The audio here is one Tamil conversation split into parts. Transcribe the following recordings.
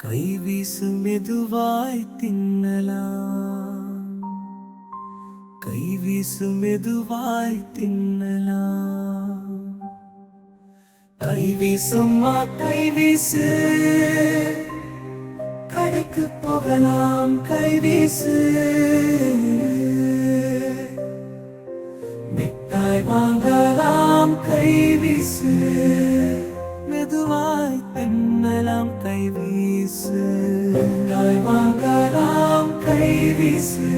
கைவீசு மெதுவாய் தின்னலாம், கைவீசு மெதுவாய் தின்னலாம். கைவீசும்மா கைவீசு, கடைக்கு போகலாம் கைவீசு. மிட்டாய் வாங்கலாம் கைவீசு, மெதுவாய் தின்னலாம் கைவீசு. மிட்டாய் வாங்கலாம் கைவீசு,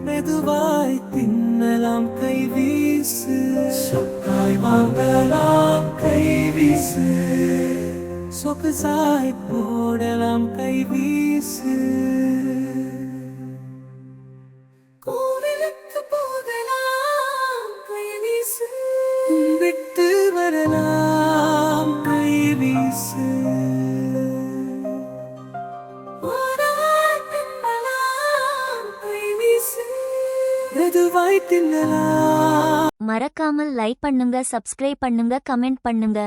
மெதுவாய் தின்னலாம் கைவீசு. சொக்காய் வாங்கலாம் கைவீசு, சொகுசாய் போடலாம் கைவீசு. கோவிலுக்கு போகலாம் கைவீசு, விட்டு வரலாம் கைவீசு. மெதுவாய் தின்னலாம். மறக்காமல் லைக் பண்ணுங்க, சப்ஸ்கிரைப் பண்ணுங்க, கமெண்ட் பண்ணுங்க.